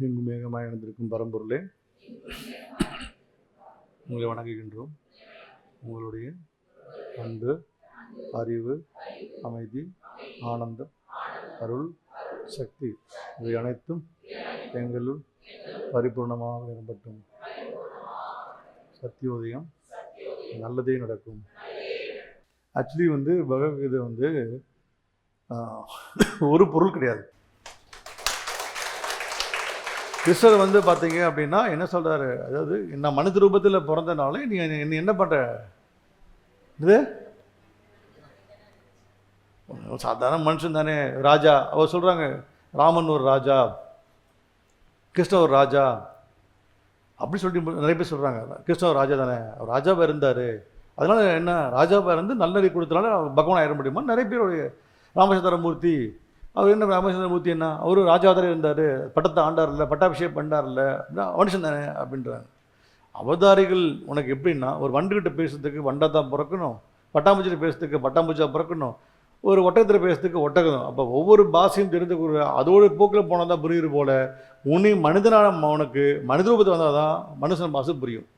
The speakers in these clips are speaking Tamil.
எங்கும் மேகமாய் நடந்திருக்கும் பரம்பொருளே, உங்களை வணங்குகின்றோம். உங்களுடைய அன்பு, அறிவு, அமைதி, ஆனந்தம், அருள், சக்தி இவை அனைத்தும் எங்களுள் பரிபூர்ணமாக நிரம்பட்டும். சத்தியோதயம் நல்லதே நடக்கும். ஆக்சுவலி பகவத்கீதை ஒரு பொருள் கிடையாது. கிருஷ்ணர் பார்த்தீங்க அப்படின்னா என்ன சொல்கிறாரு, அதாவது நான் மனித ரூபத்தில் பிறந்தனால நீ என்ன பண்ணுற, இது சாதாரண மனுஷன் தானே, ராஜா. அவர் சொல்கிறாங்க ராமன் ஒரு ராஜா, கிருஷ்ணர் ஒரு ராஜா அப்படி சொல்லிட்டு நிறைய பேர் சொல்கிறாங்க. கிருஷ்ணர் ஒரு ராஜா தானே, அவர் ராஜாவாக இருந்தார், அதனால் என்ன ராஜாவாக இருந்து நல்லறி கொடுத்தனால பகவான் ஆயிட முடியுமா? நிறைய பேருடைய ராமச்சந்திரமூர்த்தி, அவர் என்ன ராமச்சந்திரமூர்த்தி என்ன, அவரு ராஜாதாரே இருந்தார், பட்டத்தை ஆண்டார் இல்லை, பட்டாபிஷேகம் பண்ணார் இல்லை, அப்படின்னா மனுஷன் தானே அப்படின்றாங்க. அவதாரிகள் உனக்கு எப்படின்னா, ஒரு வண்டுகிட்ட பேசுறதுக்கு வண்டா தான் பிறக்கணும், பட்டாம்பூச்சியில் பேசுறதுக்கு பட்டாம்பூச்சியாக பிறக்கணும், ஒரு ஒட்டகத்தில் பேசுறதுக்கு ஒட்டகம். அப்போ ஒவ்வொரு பாஷையும் தெரிந்து அதோட போக்கில் போனால் தான் புரியுது போல, உனி மனிதனான உனக்கு மனித ரூபத்தை வந்தால் தான் மனுஷன் பாஷை புரியும்.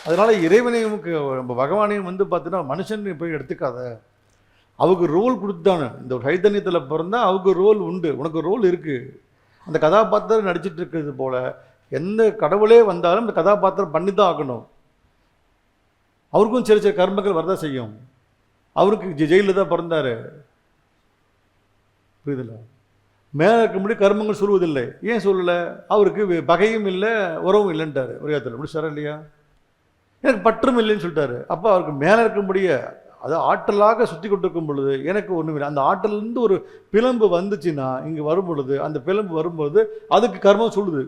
அதனால இறைவனையும் பகவானையும் பார்த்தீங்கன்னா மனுஷன் போய் எடுத்துக்காத, அவருக்கு ரோல் கொடுத்தானு. இந்த சைத்தன்யத்தில் பிறந்தால் அவருக்கு ரோல் உண்டு, உனக்கு ரோல் இருக்குது. அந்த கதாபாத்திரம் நடிச்சிட்டு இருக்கிறது போல எந்த கடவுளே வந்தாலும் இந்த கதாபாத்திரம் பண்ணி தான் ஆகணும். அவருக்கும் சில சில கர்மங்கள் வரதான் செய்யும். அவருக்கு ஜெயிலில் தான் பிறந்தார், புரியுதில்ல? மேலே இருக்கும்படி கர்மங்கள் சொல்வதில்லை. ஏன் சொல்லலை? அவருக்கு பகையும் இல்லை உறவும் இல்லைன்ட்டார் ஒரு இடத்துல. அப்படி சார் இல்லையா? எனக்கு பற்றும் இல்லைன்னு சொல்லிட்டாரு. அப்போ அவருக்கு மேலே இருக்கும்படியே அது ஆற்றலாக சுற்றி கொண்டிருக்கும் பொழுது எனக்கு ஒன்றும் இல்லை. அந்த ஆற்றலேருந்து ஒரு பிளம்பு வந்துச்சுன்னா இங்கே வரும் பொழுது, அந்த பிளம்பு வரும்பொழுது அதுக்கு கர்மம் சொல்லுது.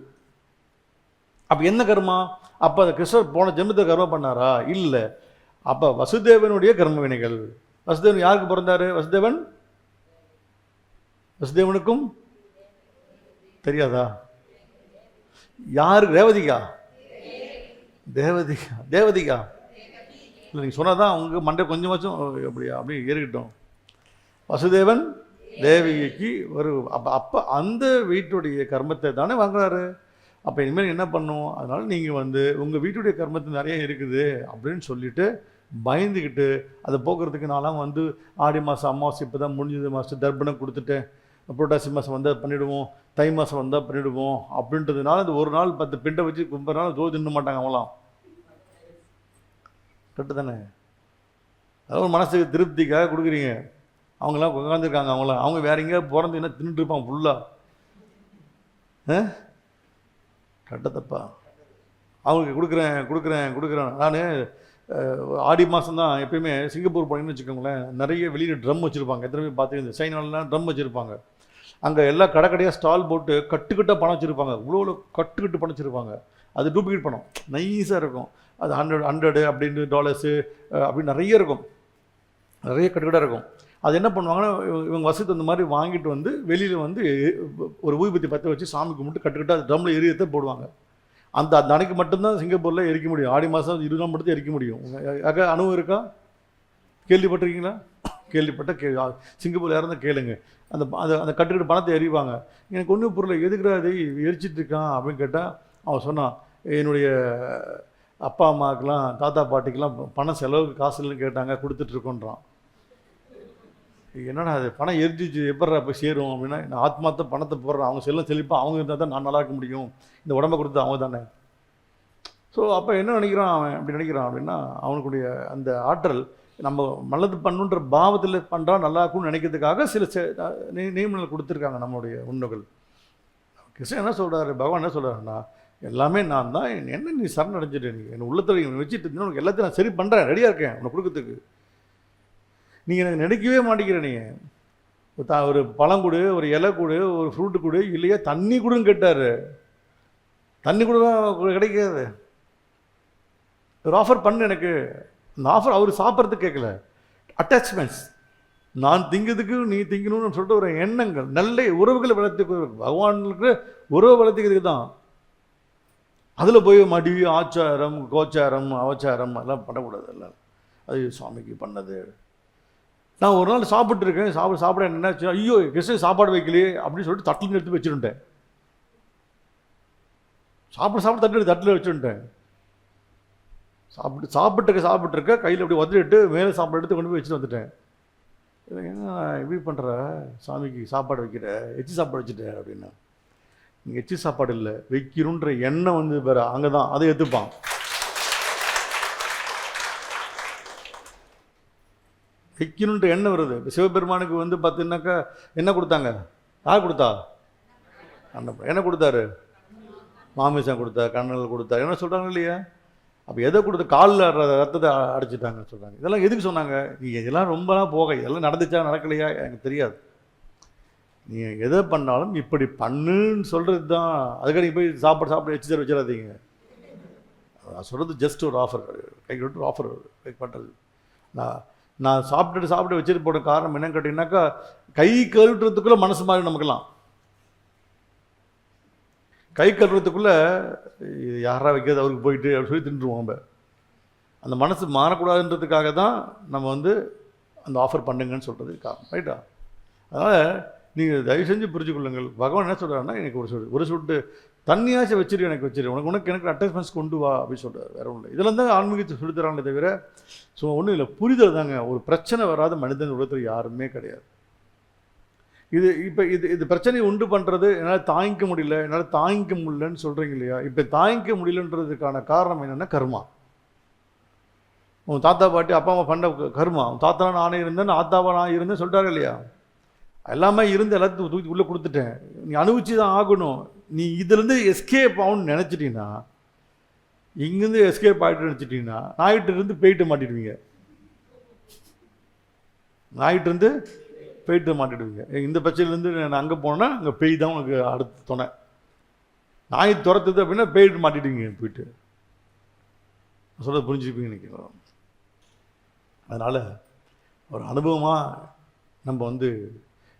அப்போ என்ன கர்மா? அப்போ அந்த கிருஷ்ணர் போன ஜென்மத்தை கர்மம் பண்ணாரா? இல்லை. அப்போ வசுதேவனுடைய கர்ம வினைகள். வசுதேவன் யாருக்கு பிறந்தாரு? வசுதேவனுக்கும் தெரியாதா? யாரு? ரேவதிகா தேவதிகா இல்லை, நீங்கள் சொன்னால் தான் அவங்க மண்டை கொஞ்சமாச்சும் அப்படி ஏறிக்கிட்டோம். வசுதேவன் தேவகிக்கு ஒரு அப்போ அந்த வீட்டுடைய கர்மத்தை தானே வாங்குறாரு. அப்போ இனிமேல் என்ன பண்ணும்? அதனால் நீங்கள் உங்கள் வீட்டுடைய கர்மத்து நிறைய இருக்குது அப்படின்னு சொல்லிட்டு பயந்துக்கிட்டு அதை போக்குறதுக்கு நான்லாம் ஆடி மாதம் அமாவாசை இப்போ தான் முடிஞ்சது மாதம் தர்ப்பணம் கொடுத்துட்டேன், புரட்டாசி மாதம் வந்தால் பண்ணிவிடுவோம், தை மாதம் வந்தால் பண்ணிவிடுவோம் அப்படின்றதுனால இந்த ஒரு நாள் 10 பிண்டை வச்சு கும்பிட்றனால ஜோதி தின்ன மாட்டாங்க அவங்களாம். கரெக்டு தானே? அதாவது ஒரு மனசுக்கு திருப்திக்காக கொடுக்குறீங்க. அவங்களாம் உட்காந்துருக்காங்க, அவங்க வேற எங்கேயா பிறந்து என்ன தின்னுட்டு இருப்பாங்க ஃபுல்லாக. கரெக்டாக தப்பா? அவங்களுக்கு கொடுக்குறேன். நான் ஆடி மாதம் தான் எப்பயுமே சிங்கப்பூர் போனீங்கன்னு வச்சுக்கோங்களேன், நிறைய வெளியில் ட்ரம் வச்சுருப்பாங்க. எத்தனை பேர் பார்த்துக்கிது? சைனாலலாம் ட்ரம் வச்சுருப்பாங்க. அங்கே எல்லாம் கடைக்கடையாக ஸ்டால் போட்டு கட்டுக்கட்டாக பணம் வச்சுருப்பாங்க. இவ்வளோ கட்டுக்கட்டு பணம் வச்சுருப்பாங்க. அது டூப்ளிகேட் பணம், நைஸாக இருக்கும். அது $100 அப்படின்னு டாலர்ஸு அப்படி நிறைய இருக்கும், நிறைய கட்டுக்கட்டாக இருக்கும். அது என்ன பண்ணுவாங்கன்னா, இவங்க வசதி அந்த மாதிரி வாங்கிட்டு வெளியில் ஒரு ஊதுபத்தி பற்ற வச்சு சாமி கும்பிட்டு கட்டுக்கட்டாக ட்ரம்மில் எரியத்தை போடுவாங்க. அந்த அன்னைக்கு மட்டும்தான் சிங்கப்பூரில் எரிக்க முடியும். ஆடி மாதம் 20 நாள் மட்டும் எரிக்க முடியும். யாருக்கா அனுபவம் இருக்கா? கேள்விப்பட்டிருக்கீங்களா? கேள்விப்பட்ட சிங்கப்பூரில் யாரும் தான் கேளுங்க. அந்த அந்த கட்டுக்கட்டு பணத்தை எறிவாங்க. எனக்கு ஒன்றும் பொருள் எதுக்குறா அதை எரிச்சிட்டு இருக்கான் அப்படின்னு கேட்டால் அவன் சொன்னான், என்னுடைய அப்பா அம்மாவுக்கெலாம் தாத்தா பாட்டிக்கெலாம் பணம் செலவுக்கு காசு இல்லைன்னு கேட்டாங்க, கொடுத்துட்ருக்கோன்றான். என்னடா அது பணம் எரிஞ்சிச்சு எப்பட்றா போய் சேரும் அப்படின்னா, நான் ஆத்மாத்த பணத்தை போடுறேன், அவங்க செல்லம் செழிப்பாக அவங்க இருந்தால் தான் நான் நல்லா இருக்க முடியும், இந்த உடம்பை கொடுத்து அவங்க தானே. ஸோ அப்போ என்ன நினைக்கிறான் அவன்? அப்படி நினைக்கிறான் அப்படின்னா அவனுக்குடைய அந்த ஆற்றல் நம்ம நல்லது பண்ணுன்ற பாவத்தில் பண்ணுறான், நல்லா இருக்கும்னு நினைக்கிறதுக்காக சில நியமனங்கள் கொடுத்துருக்காங்க நம்மளுடைய உண்மைகள். கிருஷ்ணன் என்ன சொல்கிறாரு, பகவான் என்ன சொல்கிறாருன்னா, எல்லாமே நான் தான், என்ன நீ சரண் அடைஞ்சிட்டு நீ என்னை உள்ளத்தில் வச்சுட்டு உனக்கு எல்லாத்தையும் நான் சரி பண்ணுறேன், ரெடியாக இருக்கேன் உனக்கு கொடுக்கறதுக்கு. நீங்கள் எனக்கு நினைக்கவே மாட்டேங்கிற. நீங்கள் ஒரு பழம் கொடு, ஒரு இலை கொடு, ஒரு ஃப்ரூட்டு கொடு, இல்லையா தண்ணி கொடுன்னு கேட்டார். தண்ணி கூட கிடைக்காது. ஒரு ஆஃபர் பண்ணு எனக்கு. அந்த ஆஃபர் அவர் சாப்பிட்றதுக்கு கேட்கல, அட்டாச்மெண்ட்ஸ். நான் திங்கிறதுக்கு நீ திங்கணும்னு சொல்லிட்டு ஒரு எண்ணங்கள், நல்ல உறவுகளை வளர்த்துக்கு, பகவானுக்கு உறவு வளர்த்துக்கிறதுக்கு தான். அதில் போய் மடி ஆச்சாரம் கோச்சாரம் அவச்சாரம் அதெல்லாம் பண்ணக்கூடாது. எல்லாம் அது சுவாமிக்கு பண்ணது, நான் ஒரு நாள் சாப்பிட்ருக்கேன், சாப்பிட என்னாச்சு, ஐயோ கிருஷ்ணன் சாப்பாடு வைக்கலையே அப்படின்னு சொல்லிட்டு தட்டில் எடுத்து வச்சுருந்தேன். சாப்பிட்டு தட்டில் வச்சுருந்தேன். சாப்பிட்டுருக்க கையில் அப்படி உதறிட்டு மேலே சாப்பாடு எடுத்து கொண்டு போய் வச்சுட்டு வந்துட்டேன். ஏன்னா எப்படி பண்ணுற, சாமிக்கு சாப்பாடு வைக்கிற, எச்சி சாப்பாடு வச்சுட்டேன் அப்படின்னா. இங்கே எச்சி சாப்பாடு இல்லை, வைக்கணுன்ற எண்ணம் வந்து வேறு, அங்கே தான் அதை எடுத்துப்பான். வைக்கணுன்ற எண்ணம் வருது. சிவபெருமானுக்கு வந்து பார்த்தீங்கன்னாக்கா என்ன கொடுத்தாங்க, யார் கொடுத்தா, என்ன கொடுத்தாரு, மாமிசம் கொடுத்தா, கண்ணல் கொடுத்தா, என்ன சொல்கிறாங்க இல்லையா. அப்போ எதை கொடுத்து காலில் ரத்தத்தை அடைச்சிட்டாங்கன்னு சொல்கிறாங்க. இதெல்லாம் எதுக்கு சொன்னாங்க, நீ இதெல்லாம் ரொம்பலாம் போக, இதெல்லாம் நடந்துச்சா நடக்கலையா எனக்கு தெரியாது, நீ எதை பண்ணாலும் இப்படி பண்ணுன்னு சொல்கிறது தான். அதுக்காக நீங்கள் போய் சாப்பாடு வச்சு வச்சிடாதீங்க. நான் சொல்கிறது ஜஸ்ட் ஒரு ஆஃபர், கைக்கு விட்டு ஆஃபர் பண்ணுறது. நான் சாப்பிட்டு வச்சுட்டு போன காரணம் என்னன்னு கேட்டிங்கனாக்கா, கை கழுவுறதுக்குள்ளே மனசு மாதிரி நமக்கெல்லாம் கை கழுவுறதுக்குள்ளே இது யாராக வைக்கிறது அவருக்கு போயிட்டு அப்படி சொல்லி தின்றுவோம். நம்ம அந்த மனசு மாறக்கூடாதுன்றதுக்காக தான் நம்ம வந்து அந்த ஆஃபர் பண்ணுங்கன்னு சொல்கிறது காரணம், ரைட்டா. அதனால் நீங்கள் தயவு செஞ்சு புரிஞ்சுக்கொள்ளுங்கள். பகவான் என்ன சொல்கிறாருன்னா, எனக்கு ஒரு சொட்டு தண்ணியாச்சும் வச்சிரு, எனக்கு உனக்கு அட்டாச்மெண்ட்ஸ் கொண்டு வா அப்படின்னு சொல்கிறார். வேற ஒன்றும் இல்லை. இதெல்லாம் தான் ஆன்மீகத்தை சொல்லித்தராங்களே தவிர ஸோ ஒன்றும் இல்லை. புரிதல் தாங்க. ஒரு பிரச்சனை வராத மனிதன் உலகத்தில் யாருமே கிடையாது. இது பிரச்சனையை உண்டு பண்ணுறது, என்னால் தாங்கிக்க முடியலன்னு சொல்கிறீங்க இல்லையா. இப்போ தாங்கிக்க முடியலன்றதுக்கான காரணம் என்னென்னா கர்மா. உன் தாத்தா பாட்டி அப்பா அம்மா பண்ண கர்மா. உன் தாத்தா நானே இருந்தேன், ஆத்தாவா நான் இருந்தேன் சொல்லிட்டாரு இல்லையா. எல்லாமே இருந்து எல்லாத்தையும் தூக்கி உள்ளே கொடுத்துட்டேன், நீ அனுபவிச்சு தான் ஆகணும். நீ இதுலேருந்து எஸ்கேப் ஆகணும்னு நினச்சிட்டீங்கன்னா, இங்கேருந்து எஸ்கேப் ஆகிட்டு நினச்சிட்டிங்கன்னா நாயிட்டிருந்து போயிட்டு மாட்டிடுவீங்க. இந்த பிரச்சனையிலேருந்து நான் அங்கே போனேன்னா அங்கே பெய் தான் உனக்கு அடுத்து துணை. நாய் துரத்துது அப்படின்னா போயிட்டு மாட்டிடுவீங்க. போயிட்டு சொல்ல புரிஞ்சுப்பீங்க நினைக்கிறோம். அதனால் ஒரு அனுபவமாக நம்ம வந்து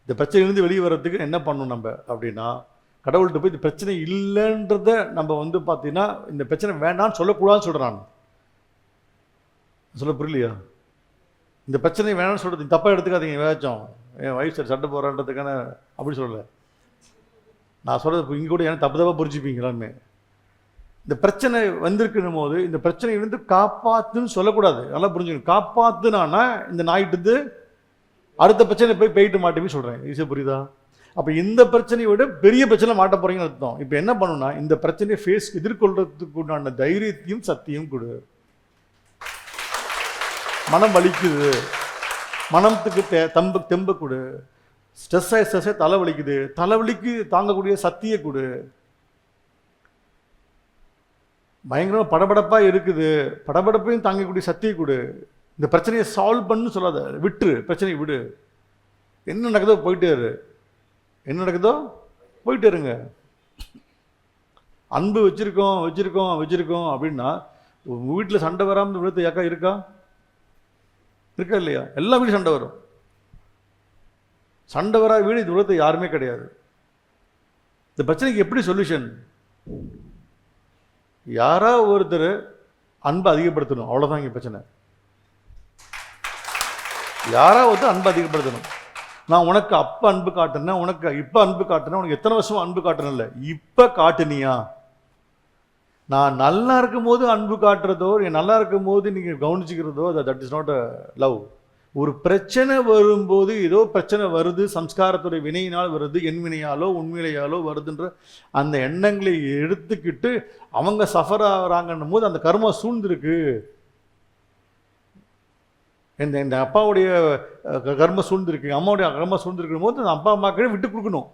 இந்த பிரச்சனையிலேருந்து வெளியே வர்றதுக்கு என்ன பண்ணணும் நம்ம அப்படின்னா, கடவுள்கிட்ட போய் இந்த பிரச்சனை இல்லைன்றத நம்ம வந்து பார்த்தீங்கன்னா, இந்த பிரச்சனை வேண்டான்னு சொல்லக்கூடாதுன்னு சொல்கிறேன். நான் சொல்ல புரியலையா. இந்த பிரச்சனை வேணாம்னு சொல்கிறது தப்பாக எடுத்துக்காதீங்க. ஏதாச்சும் என் வயசு சட்டை போகிறான்றதுக்கான அப்படி சொல்லலை நான் சொல்கிறது. இங்கே கூட எனக்கு தப்பாக புரிஞ்சுப்பீங்க எல்லாமே. இந்த பிரச்சனை வந்திருக்கணும் போது இந்த பிரச்சனையிலிருந்து காப்பாற்றுன்னு சொல்லக்கூடாது. நல்லா புரிஞ்சுக்கணும். காப்பாற்றுனானா இந்த நாயிட்டு அடுத்த பிரச்சனை போயிட்டு மாட்டேன்னு சொல்கிறேன். ஈஸியாக புரியுதா. அப்போ இந்த பிரச்சனையை விட பெரிய பிரச்சனை மாட்ட போகிறீங்கன்னு அர்த்தம். இப்போ என்ன பண்ணணும்னா, இந்த பிரச்சனையை எதிர்கொள்றதுக்கு உண்டான தைரியத்தையும் சக்தியும் கொடு. மனம் வலிக்குது, மனத்துக்கு தெம்ப கொடு. ஸ்ட்ரெஸ்ஸாக தலை வலிக்குது, தலைவலிக்கு தாங்கக்கூடிய சக்தியை கொடு. பயங்கரமாக படபடப்பாக இருக்குது, படபடப்பையும் தாங்கக்கூடிய சக்தியை கொடு. இந்த பிரச்சனையை சால்வ் பண்ணு சொல்லாத, விட்டுரு, பிரச்சனையை விடு. என்ன நடக்குதோ போயிட்டே இருங்க. அன்பு வச்சிருக்கோம் அப்படின்னா உங்கள் வீட்டில் சண்டை வராமல் விழுத்து யாக்கா இருக்கா இல்லையா. எல்லா வீடும் சண்டை வரும். சண்டை வராத வீடு இந்த உலகத்தை யாருமே கிடையாது. இந்த பிரச்சனைக்கு எப்படி சொல்யூஷன், யாராவது ஒருத்தர் அன்பை அதிகப்படுத்தணும், அவ்வளோதான் இங்கே பிரச்சனை. யாராவது அன்பை அதிகப்படுத்தணும். நான் உனக்கு அப்போ அன்பு காட்டுனேன், உனக்கு இப்போ அன்பு காட்டுனேன், உனக்கு எத்தனை வருஷம் அன்பு காட்டுறேன்ல, இப்போ காட்டுனியா. நான் நல்லா இருக்கும் போது அன்பு காட்டுறதோ, நல்லா இருக்கும் போது நீங்கள் கவனிச்சுக்கிறதோ, that is not a love. ஒரு பிரச்சனை வரும்போது ஏதோ பிரச்சனை வருது, சம்ஸ்காரத்துடைய வினையினால் வருது, என் வினையாலோ உண்மையிலையாலோ வருதுன்ற அந்த எண்ணங்களை எடுத்துக்கிட்டு அவங்க சஃபர் ஆகிறாங்கன்னும் போது அந்த கர்மா சூழ்ந்திருக்கு. இந்த அப்பாவுடைய கர்ம சூழ்ந்திருக்கு, அம்மாவுடைய கர்ம சூழ்ந்திருக்கும் போது அந்த அப்பா அம்மாக்களே விட்டு கொடுக்கணும்.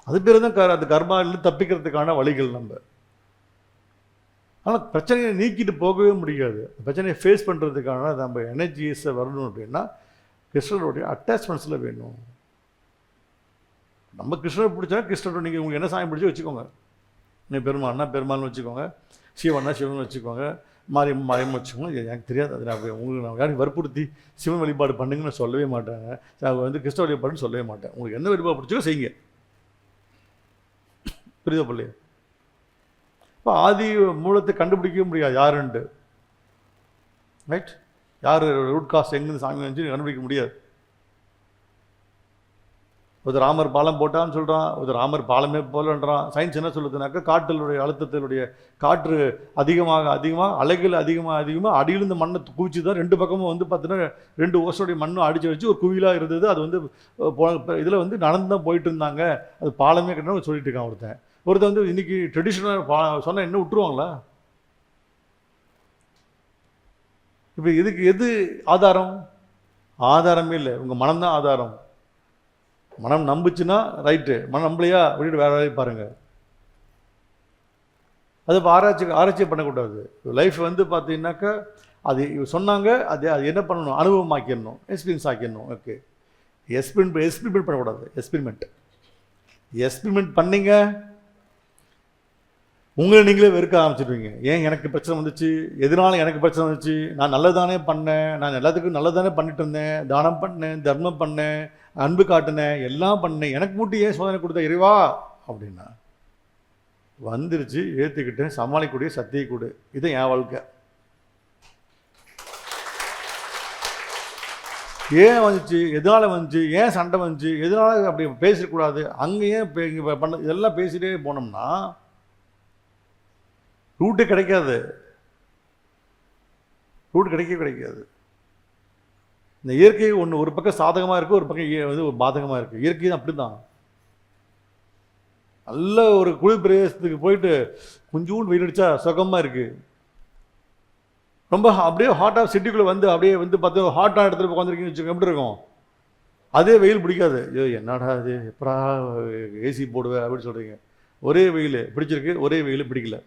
அது பேர் தான் அந்த கர்மாவிலிருந்து தப்பிக்கிறதுக்கான வழிகள். நம்ம ஆனால் பிரச்சனையை நீக்கிட்டு போகவே முடியாது. பிரச்சனையை ஃபேஸ் பண்ணுறதுக்கான நம்ம எனர்ஜிஸை வரணும் அப்படின்னா கிருஷ்ணருடைய அட்டாச்மெண்ட்ஸில் வேணும். நம்ம கிருஷ்ணரை பிடிச்சா கிருஷ்ணரோட நீங்கள் உங்களுக்கு என்ன சாமி பிடிச்சி வச்சுக்கோங்க. நீ பெருமாள்னா பெருமாள்னு வச்சுக்கோங்க, சிவன்னா சிவன் வச்சுக்கோங்க, மாரியம் வச்சுக்கோங்க. எனக்கு தெரியாது. அது நான் உங்களுக்கு நான் யாரும் வற்புறுத்தி சிவன் வழிபாடு பண்ணுங்கன்னு சொல்லவே மாட்டாங்க. நான் வந்து கிருஷ்ண வழிபாடுன்னு சொல்லவே மாட்டேன். உங்களுக்கு என்ன வழிபாடு பிடிச்சோ செய்யுங்க. புரியுதா பிள்ளைய. இப்போ ஆதி மூலத்தை கண்டுபிடிக்கவே முடியாது யாருன்ட்டு, ரைட். யார் ரூட் காஸ்ட் எங்கேருந்து சாமி வந்து கண்டுபிடிக்க முடியாது. ஒரு ராமர் பாலம் போட்டான்னு சொல்கிறான், ஒரு ராமர் பாலமே போலன்றான். சயின்ஸ் என்ன சொல்லுதுனாக்கா, காற்றினுடைய அழுத்தத்தினுடைய காற்று அதிகமாக அலைகள் அதிகமாக அடியிலிருந்து மண்ணை குவிச்சு தான் 2 பக்கமும் வந்து பார்த்தீங்கன்னா 2 ஓசோடைய மண்ணும் அடித்து வச்சு ஒரு குவிலாக இருந்தது. அது வந்து இதில் வந்து நடந்து தான் போயிட்டு இருந்தாங்க, அது பாலமே கட்டணும் சொல்லிட்டு இருக்கான் ஒருத்தன் வந்து இன்னைக்கு ட்ரெடிஷ்னலாக சொன்னால் என்ன விட்டுருவாங்களா? இப்போ இதுக்கு எது ஆதாரம்? ஆதாரமே இல்லை, உங்கள் மனம்தான் ஆதாரம். மனம் நம்புச்சுன்னா ரைட்டு, மனம் நம்பலையா விட்டுட்டு வேறு வேலையை பாருங்கள். அது இப்போ ஆராய்ச்சி பண்ணக்கூடாது. லைஃப் வந்து பார்த்தீங்கன்னாக்கா அது சொன்னாங்க, அது என்ன பண்ணணும், அனுபவமாக்கிடணும், எக்ஸ்பீரியன்ஸ் ஆக்கிடணும். ஓகே, எக்ஸ்பெரிமெண்ட் பண்ணக்கூடாது. எக்ஸ்பெரிமெண்ட் பண்ணிங்க உங்களை நீங்களே வெறுக்க ஆரம்பிச்சிடுவீங்க. ஏன் எனக்கு பிரச்சனை வந்துச்சு, எதனால எனக்கு பிரச்சனை வந்துச்சு, நான் நல்லதானே பண்ணேன், நான் எல்லாத்துக்கும் நல்லதானே பண்ணிட்டு இருந்தேன், தானம் பண்ணேன், தர்மம் பண்ணேன், அன்பு காட்டினேன், எல்லாம் பண்ணேன், எனக்கு மட்டும் ஏன் சோதனை கொடுத்த இறைவா அப்படின்னா வந்துருச்சு. ஏற்றுக்கிட்டேன், சமாளிக்கக்கூடிய சக்தியை கொடு. இது என் வாழ்க்கை. ஏன் வந்துச்சு, எதனால வந்துச்சு, ஏன் சண்டை வந்துச்சு, எதனால அப்படி பேசிடக்கூடாது, அங்கே ஏன் பண்ண, இதெல்லாம் பேசிட்டே போனோம்னா ரூட்டு கிடைக்காது. கிடைக்காது. இந்த இயற்கை ஒரு பக்கம் சாதகமாக இருக்குது, ஒரு பக்கம் வந்து ஒரு பாதகமாக இருக்குது. இயற்கை தான் அப்படி தான். நல்ல ஒரு குளிர் பிரதேசத்துக்கு போயிட்டு கொஞ்சோண்டு வெயில் அடித்தா சுகமாக இருக்குது. ரொம்ப அப்படியே ஹாட்டாக சிட்டிக்குள்ளே வந்து அப்படியே வந்து பார்த்து ஹாட்டான இடத்துல உட்காந்துருக்கீங்கன்னு வச்சுக்கோங்க, எப்படி இருக்கும்? அதே வெயில் பிடிக்காது. ஐயோ என்னடா அது, எப்படா ஏசி போடுவேன் அப்படின்னு சொல்கிறீங்க. ஒரே வெயில் பிடிச்சிருக்கு, ஒரே வெயில் பிடிக்கல.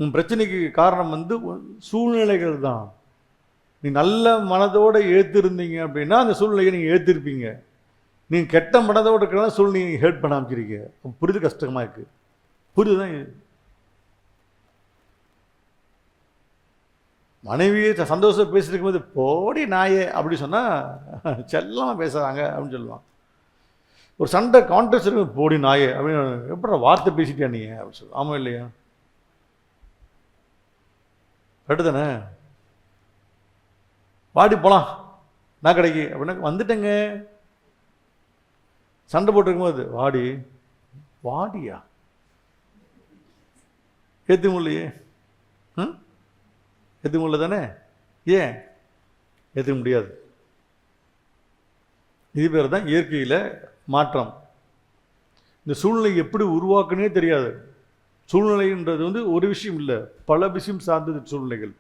உன் பிரச்சனைக்கு காரணம் வந்து சூழ்நிலைகள் தான். நீ நல்ல மனதோடு ஏற்றிருந்தீங்க அப்படின்னா அந்த சூழ்நிலையை நீங்கள் ஏற்றிருப்பீங்க. நீங்கள் கெட்ட மனதோடு இருக்கிறதா சூழ்நிலை நீங்கள் ஹேட் பண்ண ஆரம்பிச்சிருக்கீங்க. புரிது கஷ்டமாக இருக்குது. புரிதுதான். மனைவியை சந்தோஷம் பேசிட்டு இருக்கும்போது போடி நாயே அப்படி சொன்னால் செல்லமாக பேசுகிறாங்க அப்படின்னு சொல்லுவான். ஒரு சண்டை கான்ட்ரஸ்ட் இருக்கும், போடி நாயே அப்படின்னு எப்படி வார்த்தை பேசிட்டியா நீ அப்படின்னு சொல்லுவான். ஆமாம் இல்லையா? கரெக்டு தானே? வாடி போகலாம் நான் கடைக்கு அப்படின்னா வந்துட்டேங்க. சண்டை போட்டுருக்கும்போது வாடியா ஏற்றுக்க முடியலையே. ஏற்றுக்க முடியல தானே? ஏன் ஏற்றுக்க முடியாது? இது பேர் தான் இயற்கையில் மாற்றம். இந்த சூழ்நிலை எப்படி உருவாக்குனே தெரியாது. சூழ்நிலைன்றது வந்து ஒரு விஷயம் இல்லை, பல விஷயம் சார்ந்தது சூழ்நிலைகள்.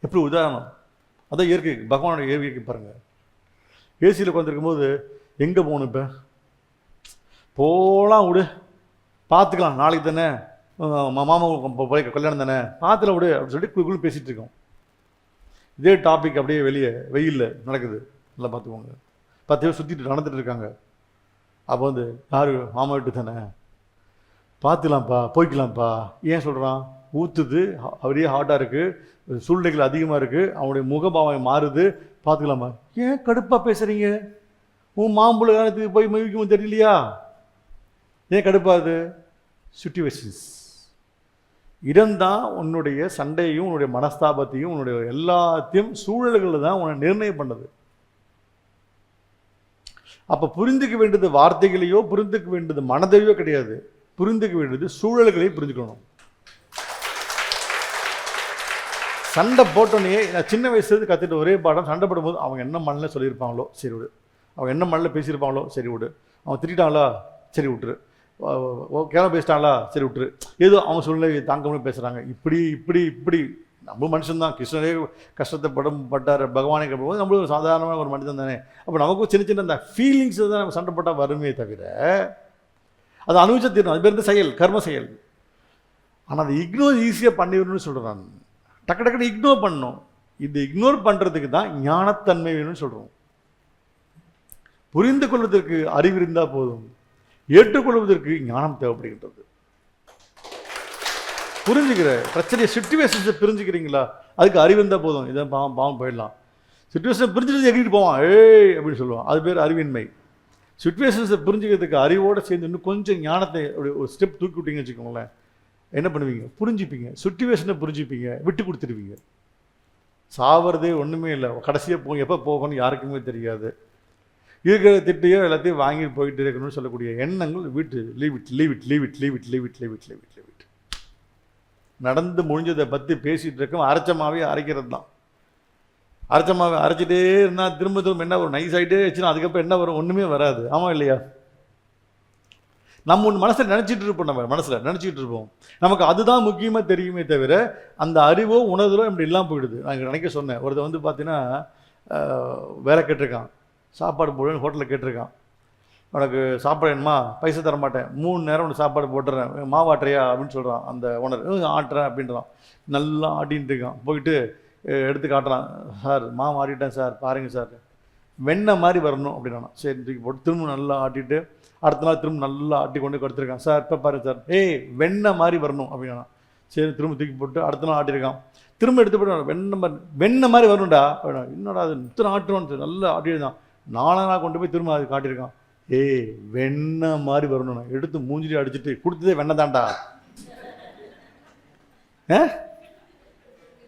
எப்படி உதாரணம், அதான் இயற்கை, பகவானோட இயற்கைக்கு பாருங்கள். ஏசியில் உட்காந்துருக்கும் போது எங்கே போகணும், இப்போ போகலாம் விடு, பார்த்துக்கலாம், நாளைக்கு தானே மாமா போய் கல்யாணம் தானே, பார்த்துல விடு அப்படின்னு சொல்லிட்டு குழுக்குள்ள பேசிகிட்டு இருக்கோம். இதே டாபிக் அப்படியே வெளியே வெயிலில் நடக்குது, நல்லா பார்த்துக்கோங்க. 10 பேர் சுற்றிட்டு நடந்துட்டு இருக்காங்க. அப்போ வந்து யார் மாமா வீட்டு தானே, பார்த்துக்கலாம்ப்பா, போய்க்கலாம்ப்பா. ஏன் சொல்கிறான்? ஊற்றுது, அப்படியே ஹாட்டாக இருக்குது, சூழ்நிலைகள் அதிகமாக இருக்குது, அவனுடைய முகபாவம் மாறுது, பார்த்துக்கலாமா. ஏன் கடுப்பாக பேசுகிறீங்க? உன் மாம்புள்ள காலத்துக்கு போய் மகிழ்க்கும் தெரியலையா? ஏன் கடுப்பாது? சிச்சுவேஷன்ஸ். இடம்தான் உன்னுடைய சண்டையும் உன்னுடைய மனஸ்தாபத்தையும் உன்னுடைய எல்லாத்தையும் சூழல்களில் தான் உன்னை நிர்ணயம் பண்ணது. அப்போ புரிந்துக்க வேண்டியது வார்த்தைகளையோ புரிந்துக்க வேண்டியது மனதையோ கிடையாது, புரிந்துக்க வேண்டியது சூழல்களை புரிஞ்சுக்கணும். சண்டை போட்டோன்னே நான் சின்ன வயசுலேருந்து கற்றுட்டு ஒரே பாடம், சண்டை போடும்போது அவங்க என்ன மண்ணில் சொல்லியிருப்பாங்களோ சரி விடு, அவங்க என்ன மண்ணில் பேசியிருப்பாங்களோ சரி விடு, அவங்க திட்டாங்களா சரி விட்டுரு, கேவலம் பேசிட்டாங்களா சரி விட்டுரு, ஏதோ அவங்க சூழ்நிலை தாங்க முடியும் பேசுகிறாங்க. இப்படி இப்படி இப்படி நம்ம மனுஷன்தான், கிருஷ்ணரே கஷ்டத்தை பட்டார், பகவானை போது நம்மளும் ஒரு சாதாரணமான ஒரு மனிதன் தானே. அப்போ நமக்கும் சின்ன சின்ன அந்த ஃபீலிங்ஸ் தான் நம்ம சண்டை போட்டால் வருமே தவிர அதை அனுபவிச்சா தீரணும். அது பேர் செயல், கர்ம செயல். ஆனால் அதை இக்னோர் ஈஸியாக பண்ணிடணும்னு சொல்கிறேன் நான். டக்கு டக்குன்னு இக்னோர் பண்ணணும். இது இக்னோர் பண்ணுறதுக்கு தான் ஞானத்தன்மை வேணும்னு சொல்கிறோம். புரிந்து கொள்வதற்கு அறிவு இருந்தால் போதும், ஏற்றுக்கொள்வதற்கு ஞானம் தேவைப்படுகின்றது. புரிஞ்சுக்கிற பிரச்சனையை சிச்சுவேஷன்ஸை புரிஞ்சுக்கிறீங்களா, அதுக்கு அறிவு இருந்தால் போதும். இதை பாவம் போயிடலாம். சிச்சுவேஷனை புரிஞ்சுட்டு எங்கிட்டு போவான், ஏய் அப்படின்னு சொல்லுவான், அது பேர் அறிவின்மை. சிச்சுவேஷன்ஸை புரிஞ்சுக்கிறதுக்கு அறிவோடு சேர்ந்து இன்னும் கொஞ்சம் ஞானத்தை ஒரு ஸ்டெப் தூக்கி விட்டீங்கன்னு வச்சுக்கோங்களேன், என்ன பண்ணுவீங்க, புரிஞ்சுப்பீங்க, சிச்சுவேஷனை புரிஞ்சுப்பீங்க, விட்டு கொடுத்துருவீங்க. சாவறதே ஒன்றுமே இல்லை. கடைசியாக எப்போ போகணும்னு யாருக்குமே தெரியாது. இருக்கிற திட்டையோ எல்லாத்தையும் வாங்கிட்டு போயிட்டு இருக்கணும்னு சொல்லக்கூடிய எண்ணங்கள் வீட்டு leave it leave it leave it leave it leave it leave it leave it leave it. நடந்து முடிஞ்சதை பற்றி பேசிகிட்டு இருக்கோம். அரைச்சமாவே அரைக்கிறது தான். அரைச்சமாவே அரைச்சிட்டே இருந்தால் திரும்ப திரும்ப என்ன வரும்? நைஸ் ஆகிட்டே வச்சுன்னா அதுக்கப்புறம் என்ன வரும்? ஒன்றுமே வராது. ஆமாம் இல்லையா? நம்ம ஒன்று மனசில் நினச்சிட்டு இருப்போம். நம்ம மனசில் நினச்சிக்கிட்டு இருப்போம். நமக்கு அதுதான் முக்கியமாக தெரியுமே தவிர அந்த அறிவோ உணர்தலோ இப்படி இல்லாமல் போயிடுது. நான் நினைக்க சொன்னேன். ஒருத்தர் வந்து பார்த்தீங்கன்னா வேலை கேட்டிருக்கான், சாப்பாடு போடுவேன் ஹோட்டலில் கேட்டிருக்கான். உனக்கு சாப்பாடு வேணுமா? பைசா தர மாட்டேன், 3 நேரம் உனக்கு சாப்பாடு போட்டுறேன், மாவாட்டுறியா அப்படின்னு சொல்கிறான் அந்த ஓனர். ஆட்டுறேன் அப்படின்றான். நல்லா ஆட்டின்ட்டு இருக்கான். போயிட்டு எடுத்து காட்டுறான். சார் மாவு ஆட்டிட்டேன் சார், பாருங்கள் சார், வெண்ணெய் மாதிரி வரணும் அப்படின்னா. சரி தூக்கி போட்டு திரும்ப நல்லா ஆட்டிட்டு அடுத்த நாள் திரும்ப நல்லா ஆட்டி கொண்டு கொடுத்துருக்கான். சார் இப்போ பாருங்க சார், வெண்ணெய் மாதிரி வரணும் அப்படின்னா. சரி திரும்ப தூக்கி போட்டு அடுத்த நாள் ஆட்டியிருக்கான். திரும்ப எடுத்து போட்டு வெண்ணெய் மாதிரி வரணும்டா. என்னடா அது இத்தனை ஆட்டுவான்னு நல்லா ஆட்டியிருந்தான். 4 நாள் கொண்டு போய் திரும்ப அது காட்டியிருக்கான். வெண்ணெய் மாதிரி வரணும். எடுத்து மூஞ்சிலே அடிச்சுட்டு கொடுத்ததே வெண்ணெய் தான்டா.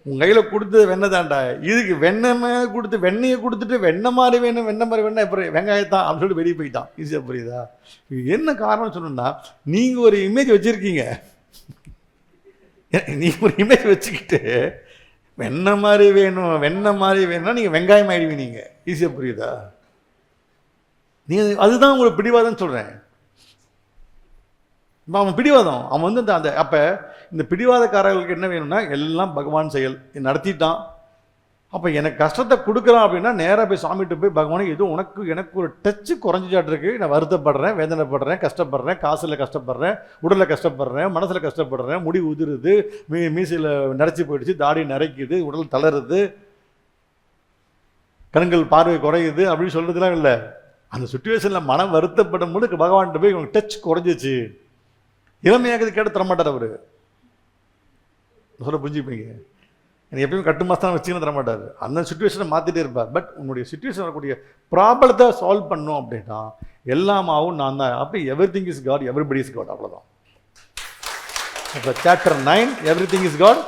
உன் கையில் கொடுத்தது வெண்ணெய் தான்டா. இதுக்கு வெண்ணெய் கொடுத்து வெண்ணெயை கொடுத்துட்டு வெண்ணெய் மாதிரி வேணும், வெண்ணெய் மாதிரி வேணும், அப்புறம் வெங்காயத்தான் அப்படின்னு சொல்லிட்டு வெளியே போயிட்டான். ஈஸியாக புரியுதா? என்ன காரணம் சொன்னா, நீங்கள் ஒரு இமேஜ் வச்சுருக்கீங்க. நீங்கள் ஒரு இமேஜ் வச்சுக்கிட்டு வெண்ணெய் மாதிரி வேணும், வெண்ணெய் மாதிரி வேணும்னா நீங்கள் வெங்காயம் ஆகிடுவீங்க. நீங்கள் ஈஸியாக புரியுதா? நீங்கள் அதுதான் உங்களுக்கு பிடிவாதம்னு சொல்கிறேன். அவன் பிடிவாதம். அவன் வந்து அந்த அப்போ இந்த பிடிவாதக்காரர்களுக்கு என்ன வேணும்னா எல்லாம் பகவான் செயல் நடத்திட்டான். அப்போ எனக்கு கஷ்டத்தை கொடுக்குறான் அப்படின்னா நேராக போய் சாமிகிட்ட போய் பகவானே ஏதோ எனக்கு ஒரு டச்சு குறைஞ்சிச்சாட்டிருக்கு, நான் வருத்தப்படுறேன், வேதனைப்படுறேன், கஷ்டப்படுறேன், காசில் கஷ்டப்படுறேன், உடலில் கஷ்டப்படுறேன், மனசில் கஷ்டப்படுறேன், முடி உதிருது, மீசையில் நரைச்சி போயிடுச்சு, தாடி நரைக்குது, உடல் தளருது, கண்கள் பார்வை குறையுது அப்படின்னு சொல்கிறதுலாம் இல்லை. அந்த சுச்சுவேஷனில் மனம் வருத்தப்படும் போது பகவான்கிட்ட போய் உனக்கு டச் குறைஞ்சிச்சு, இளமையாக கேட்டு தரமாட்டார் அவர். சொல்ல புரிஞ்சுப்பீங்க. எனக்கு எப்பயுமே கட்டு மாதம் வச்சுன்னு தரமாட்டார். அந்த சுச்சுவேஷனை மாற்றிட்டே இருப்பார். பட் உங்களுடைய சுச்சுவேஷன் வரக்கூடிய ப்ராப்ளத்தை சால்வ் பண்ணோம் அப்படின்னா எல்லாமாவும் நான் தான். அப்போ everything is God, everybody is God, அவ்வளோதான். இப்போ chapter 9 everything is God,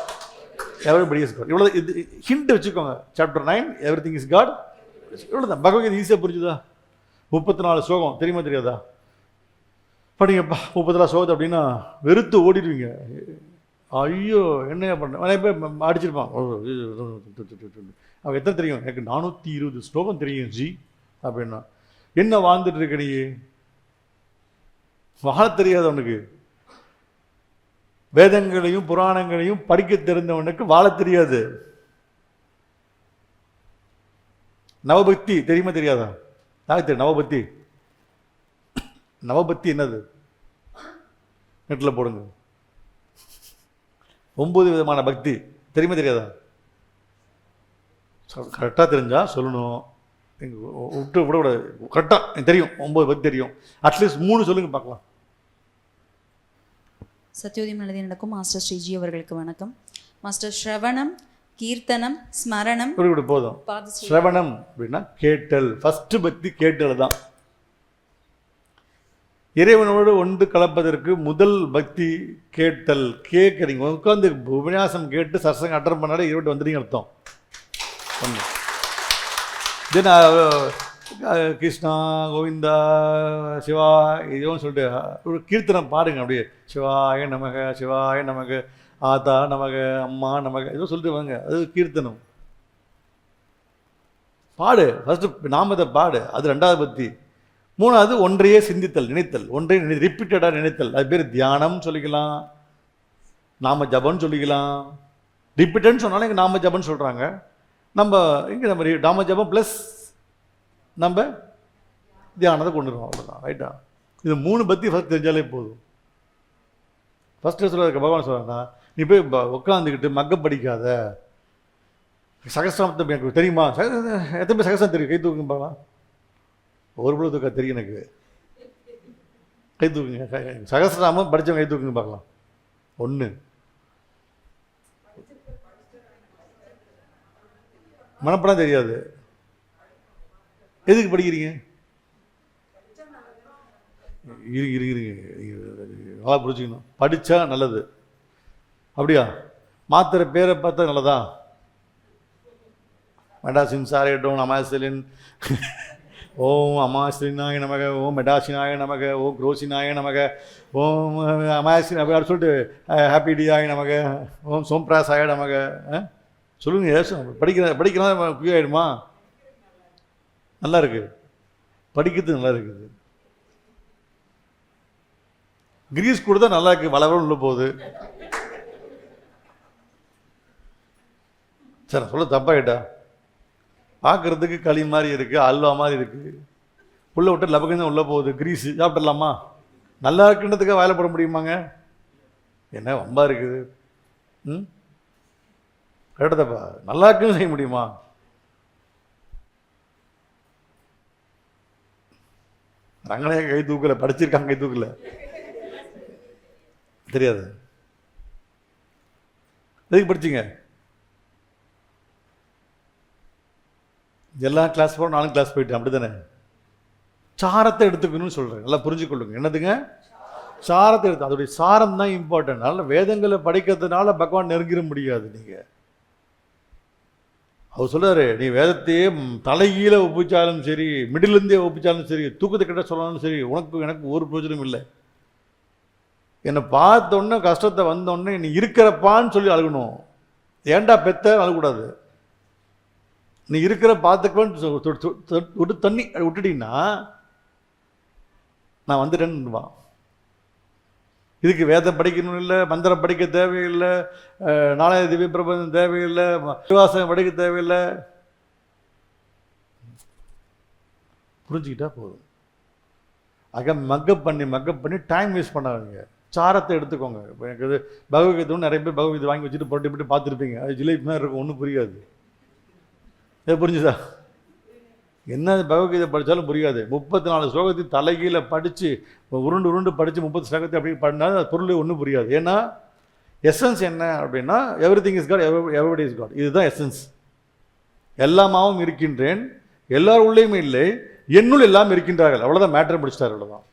everybody is God, இவ்வளோ. இது ஹிண்ட் வச்சுக்கோங்க. சாப்டர் 9 எவ்ரிதிங் இஸ் காட், இவ்வளோதான். பகவத்கீதை ஈஸியாக புரிஞ்சுதா? 34 ஸ்லோகம் தெரியுமா தெரியாதா? படிங்கப்பா 34 ஸ்லோகத்தை அப்படின்னா வெறுத்து ஓடிடுவீங்க. ஐயோ என்னையா பண்ண நிறைய பேர் அடிச்சிருப்பான். அவன் எத்தனை தெரியும்? எனக்கு 420 ஸ்லோகம் தெரியும் ஜி அப்படின்னா. என்ன வாழ்ந்துட்டு இருக்க நீ? வாழ தெரியாதவனுக்கு, வேதங்களையும் புராணங்களையும் படிக்க தெரிந்தவனுக்கு வாழ தெரியாது. நவபக்தி தெரியுமா தெரியாதா? தெரியும். நவபக்தி, நவபக்தி என்னது? நெட்டில் போடுங்க. 9 விதமான பக்தி தெரியுமா தெரியாதா? கரெக்டாக தெரிஞ்சா சொல்லணும், விட்டு விடக்கூடாது. கரெக்டாக தெரியும், 9 பக்தி தெரியும். அட்லீஸ்ட் 3 சொல்லுங்க பார்க்கலாம். சத்யோதயம் நல்லது நடக்கும். மாஸ்டர் ஸ்ரீஜி அவர்களுக்கு வணக்கம். மாஸ்டர் ஸ்ரவணம், கீர்த்தனம், ஸ்மரணம் போதும். ஸ்ரவணம் அப்படின்னா கேட்டல். ஃபர்ஸ்ட் பக்தி கேட்டல் தான். இறைவனோடு ஒன்று கலப்பதற்கு முதல் பக்தி கேட்டல். கேட்குறீங்க, உட்காந்து உபன்யாசம் கேட்டு சத்சங்கம் அட்டன் பண்ணாலே இறைவன் வந்துடுங்க அர்த்தம். ஒன்று தென் கிருஷ்ணா கோவிந்தா சிவா இதுவும் சொல்லிட்டு ஒரு கீர்த்தனம் பாடுங்க. அப்படியே சிவாய நமக, சிவாய நமக, ஆத்தா நமக, அம்மா நமக, ஏதோ சொல்லிட்டு வாங்க. அது கீர்த்தனம். பாடு ஃபஸ்ட்டு, நாமத்தை பாடு. அது 2வது பக்தி. 3வது ஒன்றையே சிந்தித்தல், நினைத்தல். ஒன்றை ரிப்பீட்டடாக நினைத்தல். அது பேர் தியானம் சொல்லிக்கலாம், நாம ஜபம்னு சொல்லிக்கலாம். ரிப்பீட்டட்னு சொன்னாலும் இங்கே நாம ஜபம்னு சொல்கிறாங்க. நம்ம இங்கே நம்ம நாம ஜபம் ப்ளஸ் நம்ம தியானத்தை கொண்டு வருவோம், அவ்வளோதான். ரைட்டா? இது 3 பக்தி ஃபஸ்ட் தெரிஞ்சாலே போதும். ஃபஸ்ட்டு சொல்ல பகவான் சொல்கிறாங்கன்னா, நீ போய் உட்காந்துக்கிட்டு மக்க படிக்காத, சகஸ்திரத்தை எனக்கு தெரியுமா? எத்தனை பேர் சகஸ்திரம் தெரியும்? கை தூக்குங்க பார்க்கலாம். ஒரு பொழுது தூக்க தெரியும் எனக்கு. கை தூக்குங்க. சகஸ்திரநாமம் படித்தவங்க கை தூக்குங்க பார்க்கலாம். 1. மனப்படம் தெரியாது. எதுக்கு படிக்கிறீங்க? இருங்க நல்லா புரிஞ்சுக்கணும். படித்தா நல்லது. அப்படியா? மாத்திரை பேரை பார்த்தா நல்லதா? மெடாசின் சாரேட்டோம் அமாசிலின் ஓம் அமாசினாய நமக, ஓம் மெடாசினாய நமக, ஓம் குரோசினாய நமக, ஓம் அமாசின் அப்படி சொல்லிட்டு ஹாப்பி டியாய நமக, ஓம் சோம்பிராசாய நமக. சொல்லுங்கள், ஏசும் படிக்கலாம் குய் ஆகிடுமா? நல்லா இருக்குது, படிக்கிறது நல்லா இருக்குது. கிரீஸ் கூட தான் நல்லா இருக்குது, வளவளம் உள்ள போகுது. சரி, நான் சொல்ல தப்பாகிட்டா? பார்க்குறதுக்கு களி மாதிரி இருக்குது, அல்வா மாதிரி இருக்குது, உள்ளே விட்டு லபகம் தான் உள்ளே போகுது. கிரீஸு சாப்பிட்றலாமா? நல்லா இருக்குன்றதுக்காக வாயில போட முடியுமாங்க? என்ன வம்பா இருக்குது? கரெக்டாப்பா, நல்லா இருக்குன்னு செய்ய முடியுமா? ரங்கனையா கை தூக்கல, படிச்சிருக்காங்க கை தூக்கல, தெரியாது. எதுக்கு படிச்சிங்க? எல்லா கிளாஸ் போகிறோம், நானும் கிளாஸ் போயிட்டேன், அப்படி தானே? சாரத்தை எடுத்துக்கணும்னு சொல்கிறேன், நல்லா புரிஞ்சுக்கொள்ளுங்க. என்னதுங்க? சாரத்தை எடுத்து, அதோடைய சாரம் தான் இம்பார்ட்டன்ட். அதனால் வேதங்களை படிக்கிறதுனால பகவான் நெருங்கிட முடியாது. நீங்கள் அவர் சொல்றாரு, நீ வேதத்தையே தலைகீழ ஒப்பிச்சாலும் சரி, மிடிலிருந்தே ஒப்பிச்சாலும் சரி, தூக்கத்தை கிட்ட சொன்னாலும் சரி, உனக்கு எனக்கு ஒரு பிரயோஜனம் இல்லை. என்னை பார்த்தோன்னே கஷ்டத்தை வந்தோடனே நீ இருக்கிறப்பான்னு சொல்லி அழுகணும். ஏண்டா பெத்த அழக்கூடாது. நீ இருக்கிற பார்த்துக்குவேன்னு விட்டு தண்ணி விட்டுட்டீங்கன்னா நான் வந்துட்டேன்னு வா. இதுக்கு வேதம் படிக்கணும் இல்லை, மந்திரம் படிக்க தேவையில்லை, நாளைய திவ்ய பிரபந்தம் தேவையில்லை, விவாசம் படிக்க தேவையில்லை. புரிஞ்சுக்கிட்டா போதும். மக்கப் பண்ணி டைம் வேஸ்ட் பண்ணாதீங்க. சாரத்தை எடுத்துக்கோங்க. இப்போ எனக்கு இது பகவத்கீதை நிறைய பேர் பகவத்கீதை வாங்கி வச்சுட்டு போட்டு பார்த்துருப்பீங்க. அது ஜிலேபி மாதிரி இருக்கும், ஒன்றும் புரியாது. புரிஞ்சுதா? என்ன பகவத்கீதை படித்தாலும் புரியாது. 34 ஸ்லோகத்தையும் தலைகீழ படித்து உருண்டு படித்து 30 ஸ்லோகத்தை அப்படி பண்ணால் அது பொருள் ஒன்றும் புரியாது. ஏன்னா எசன்ஸ் என்ன அப்படின்னா, everything is God, everybody is God. இதுதான் எசன்ஸ். எல்லாமாவும் இருக்கின்றேன், எல்லார் உள்ளேயுமே இல்லை, என்னுள் எல்லாம் இருக்கின்றார்கள். அவ்வளோதான், மேட்டரை முடிச்சிட்டார். அவ்வளோதான்.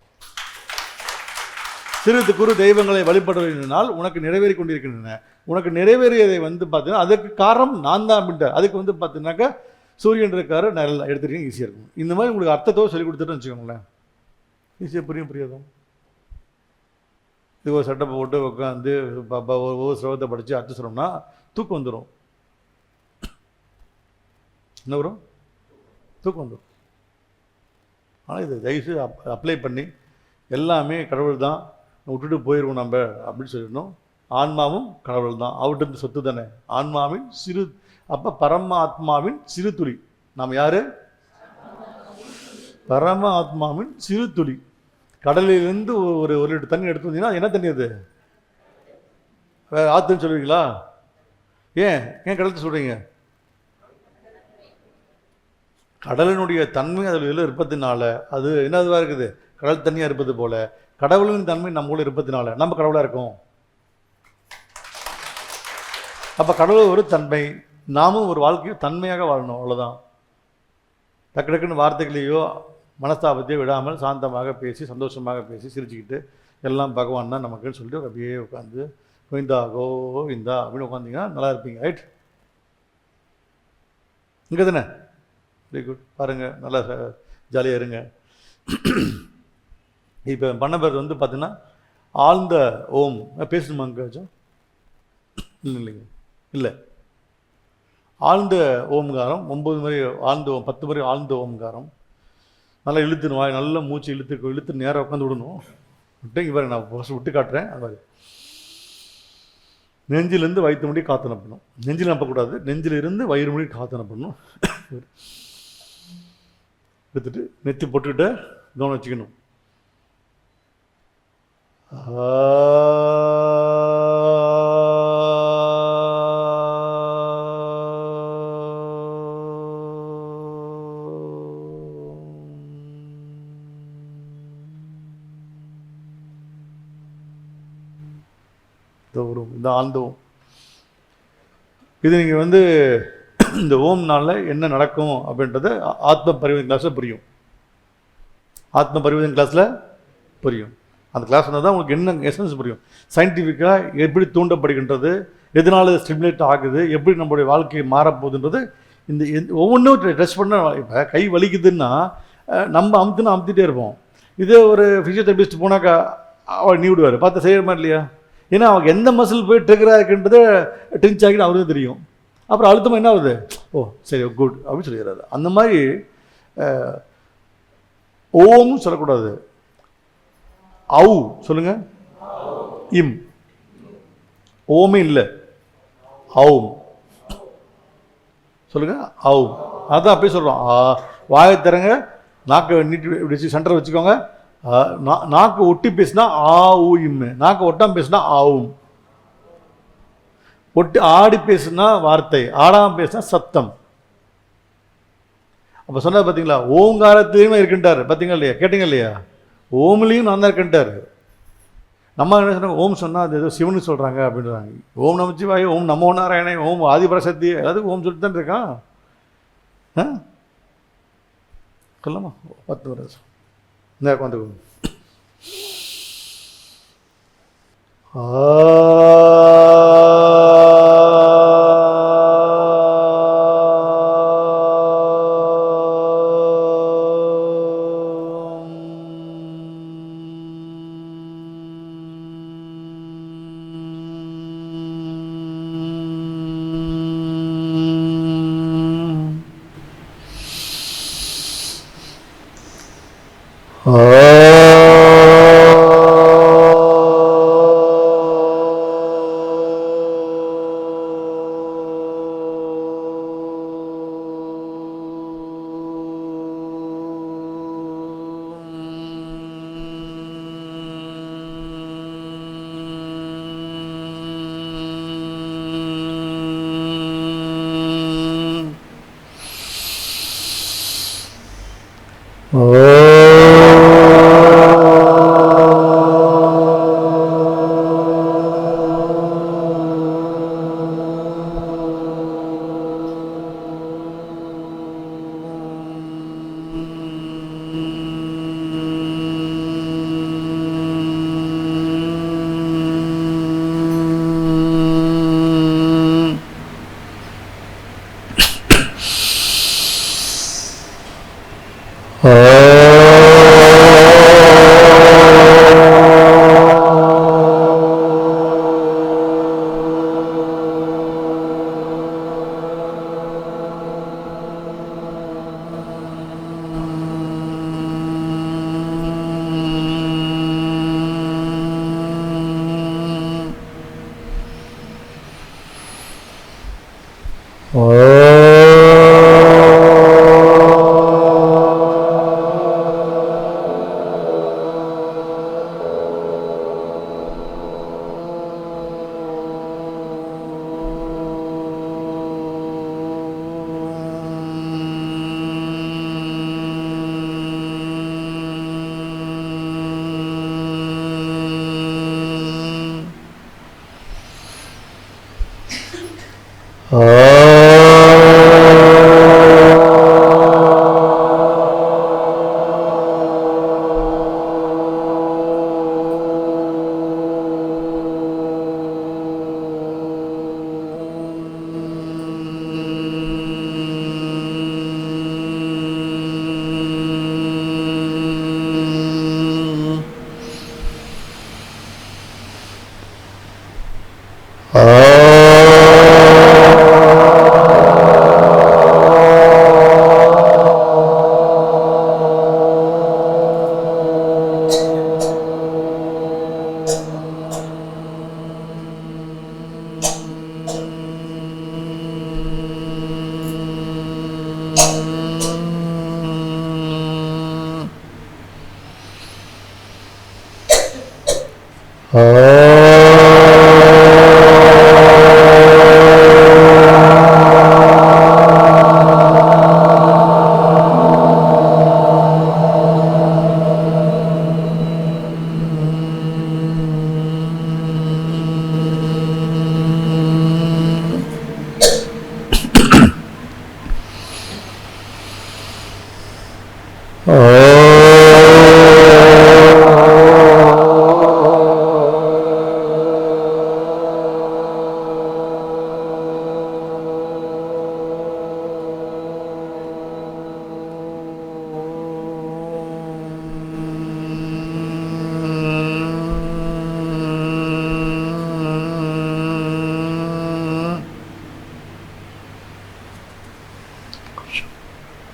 சிறு குறு தெய்வங்களை வழிபடுவதனால் உனக்கு நிறைவேறி கொண்டிருக்கின்றன. உனக்கு நிறைவேறியதை பார்த்தீங்கன்னா அதுக்கு காரணம் நான் தான் அப்படின்ட்டு. அதுக்கு பார்த்தீங்கன்னாக்கா சூரியன் இருக்காரு, நல்லா எடுத்துட்டீங்கன்னா ஈஸியாக இருக்கும். இந்த மாதிரி உங்களுக்கு அர்த்தத்தோடு சொல்லி கொடுத்துட்டு வச்சுக்கோங்களேன், ஈஸியாக புரியாதும். இது ஒரு சட்டை போட்டு உட்காந்து ஒவ்வொரு ஸ்லோகத்தை படித்து அர்த்தம் சொன்னோம்னா தூக்கம் வந்துடும். என்ன வரும்? தூக்கம் வந்துடும். ஆனால் இதை தயவுசெய்து அப்ளை பண்ணி எல்லாமே கடவுள் தான், விட்டுட்டு போயிடுவோம் நம்ம அப்படின்னு சொல்லிடணும். ஆன்மாவும் கடவுள் தான், அவர்கிட்ட சொத்து தானே. ஆன்மாவின் சிறு, அப்போ பரமாத்மாவின் சிறு துளி. நாம் யாரு? பரம ஆத்மாவின் சிறு துளி. கடலிலிருந்து ஒரு லிட்டர் தண்ணி எடுத்து வந்தீங்கன்னா என்ன தண்ணி அது? ஆற்றுன்னு சொல்லுவீங்களா? ஏன் கடலுக்கு சொல்கிறீங்க? கடலினுடைய தன்மை அதில் இருப்பதுனால அது என்னதுவாக இருக்குது, கடல் தண்ணியாக இருப்பது போல கடவுளின் தன்மை நம்ம கூட இருப்பதுனால நம்ம கடவுளாக இருக்கோம். அப்போ கடவுள் ஒரு தன்மை, நாமும் ஒரு வாழ்க்கையை தன்மையாக வாழணும். அவ்வளோதான். டக்கு டக்குன்னு வார்த்தைகளையோ மனஸ்தாபத்தையோ விடாமல் சாந்தமாக பேசி, சந்தோஷமாக பேசி, சிரிச்சுக்கிட்டு எல்லாம் பகவான் தான் நமக்குன்னு சொல்லிட்டு அப்படியே உட்காந்து கோவிந்தா கோவிந்தா அப்படின்னு உட்காந்திங்கன்னா நல்லா இருப்பீங்க. ரைட்? இங்கே தானே? Very good. பாருங்கள், நல்லா ஜாலியாக இருங்க. இப்போ பண்ண பேர் பார்த்தீங்கன்னா ஆழ்ந்த ஓம் பேசணுமா? அங்கேயாச்சும் இல்லைங்க, இல்லை. ஆழ்ந்த ஓம்காரம் 9 முறை ஆழ்ந்த ஓம், 10 முறை ஆழ்ந்த ஓம்காரம். நல்லா இழுத்துணும், வாய் நல்லா மூச்சு இழுத்து நேராக உட்காந்து விடணும். விட்டு இவரை நான் ஃபஸ்ட்டு விட்டு காட்டுறேன். அது மாதிரி நெஞ்சிலேருந்து வயிற்று முடி காற்று அனுப்பணும். நெஞ்சில் அனுப்பக்கூடாது, நெஞ்சிலிருந்து வயிறு முடி காற்று அனுப்பணும். எடுத்துட்டு நெத்தி போட்டுக்கிட்ட கவனம் வச்சுக்கணும். இந்த ஆழ்ந்த ஓம் இது நீங்கள் இந்த ஓம்னால என்ன நடக்கும் அப்படின்றது ஆத்ம பரிவர்த்தனை கிளாஸில் புரியும். ஆத்ம பரிவர்த்தனை கிளாஸில் புரியும். அந்த கிளாஸ் வந்தால் தான் உங்களுக்கு என்ன எசன்ஸ் புரியும். சயின்டிஃபிக்காக எப்படி தூண்டப்படுகின்றது, எதனால ஸ்டிமுலேட் ஆகுது, எப்படி நம்மளுடைய வாழ்க்கை மாறப்போகுதுன்றது ஒவ்வொன்றும் டச் பண்ண இப்போ கை வலிக்குதுன்னா நம்ம அமுத்திட்டே இருப்போம். இதே ஒரு ஃபிசியோதெரபிஸ்ட் போனாக்கா அவர் நீ விடுவார் பார்த்து செய்கிற மாதிரி இல்லையா? ஏன்னா அவங்க எந்த மசில் போய் ட்ரிகராக இருக்குன்றதை ட்ரிஞ்ச் ஆகிட்டு அவருக்கு தெரியும். அப்புறம் அழுத்தமாக என்ன ஆகுது, ஓ சரி குட் அப்படின்னு சொல்லிடுறாரு. அந்த மாதிரி ஓம் சொல்லக்கூடாது, அவு சொல்லுங்க, இம். ஓமே இல்லை, அவும் சொல்லுங்க, அவும். அதான் அப்படியே சொல்கிறோம். வாயை திறங்க, நாக்கை நீட்டி இப்படி சென்டரை வச்சுக்கோங்க. நாக்கு ஒட்டி பேசினா ஆ ஊ இம்மு, நாக்கு ஒட்டாமல் பேசினா ஆவும். ஒட்டி ஆடி பேசுனா வார்த்தை, ஆடாமல் பேசினா சத்தம். அப்போ சொன்னது பார்த்தீங்களா, ஓங்காரத்திலையுமே இருக்கின்றார். பார்த்தீங்களா இல்லையா, கேட்டீங்க இல்லையா? ஓம்லேயும் நான் தான் இருக்கின்றார். நம்ம என்ன சொன்னாங்க, ஓம் சொன்னால் அது ஏதோ சிவனு சொல்கிறாங்க அப்படின்றாங்க. ஓம் நமச்சிவாய, ஓம் நமோ நாராயணே, ஓம் ஆதிபராசக்தி, எல்லாத்துக்கும் ஓம் சொல்லிட்டு தான் இருக்கான். சொல்லலாமா? 10 வருஷம் இந்த வந்து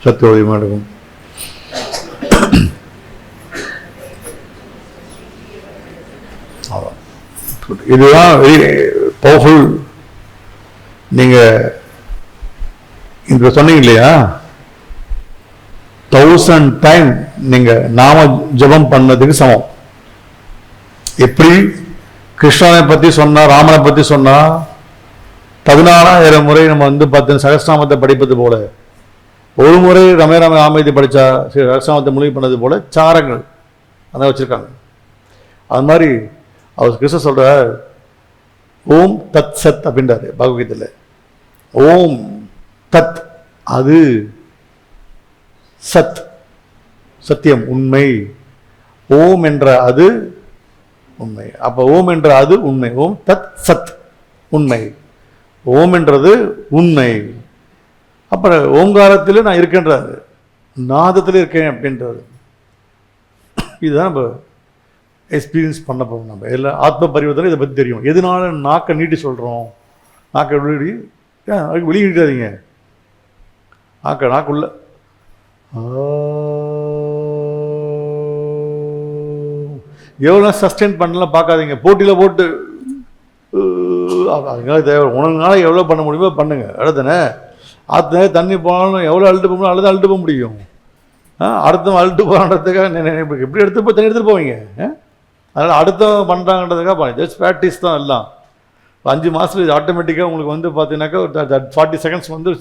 சத்தியோதயமாக இருக்கும். இதுதான் வெரி பவர்ஃபுல். நீங்கள் இந்த சொன்னீங்க இல்லையா, 1000 டைம் நீங்கள் நாம ஜபம் பண்ணதுக்கு சமம். எப்படி கிருஷ்ணனை பற்றி சொன்னா, ராமனை பற்றி சொன்னா 14,000 முறை நம்ம வந்து 10 சகஸ்நாமத்தை படிப்பது போல, ஒரு முறை ரமேராம ராமயத்தை படித்தா சகஸ்நாமத்தை மொழி பண்ணது போல சாரங்கள் அதான் வச்சுருக்காங்க. அது மாதிரி அவர் கிருஷ்ணன் சொல்ற ஓம் தத் சத் அப்படின்றாரு பகவத்கீதையில். ஓம் தத் அது, சத் சத்தியம் உண்மை, ஓம் என்ற அது உண்மை. அப்ப ஓம் என்ற அது உண்மை, ஓம் தத் சத் உண்மை, ஓம் என்றது உண்மை. அப்புறம் ஓங்காரத்தில் நான் இருக்கின்றாரு, நாதத்தில் இருக்கேன் அப்படின்றது. இதுதான் நம்ம எக்ஸ்பீரியன்ஸ் பண்ண போகிறோம். நம்ம எல்லாம் ஆத்ம பரிவர்த்தனை இதை பற்றி தெரியும். எதனால நாக்கை நீட்டி சொல்கிறோம், நாக்கை வெளியே வெளியே நீட்டாதீங்க, நாக்குள்ள எவ்வளோ சஸ்டெயின் பண்ணலாம் பார்க்காதீங்க. போட்டியில் போட்டு அதுக்காக தேவை. உனக்குனால எவ்வளோ பண்ண முடியுமோ பண்ணுங்க. அடுத்தனே ஆற்று தண்ணி போனாலும் எவ்வளோ அழுட்டு போகணும், அல்லது அழுட்டு போக முடியும். அடுத்தவன் அழுட்டு போகிறான்றதுக்காக எப்படி எடுத்து போய் தண்ணி எடுத்துகிட்டு போவீங்க. அதனால் அடுத்தவன் பண்ணுறாங்கன்றதுக்காக பண்ணி ஜஸ்ட் ப்ராக்டிஸ் தான் எல்லாம். 5 மாதத்துல இது ஆட்டோமேட்டிக்காக உங்களுக்கு வந்து பார்த்தீங்கன்னாக்கா 40 செகண்ட்ஸ் வந்து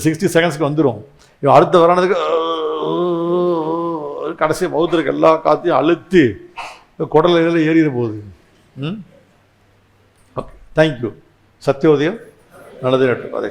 60 செகண்ட்ஸ்க்கு வந்துடும். இவன் அடுத்த வரானதுக்கு கடைசி பௌத்தருக்கு எல்லா காற்றையும் அழுத்தி குடலில் ஏறிட போகுது. Okay, thank you. சத்தியோதயம் நல்லது நட்டு. அதே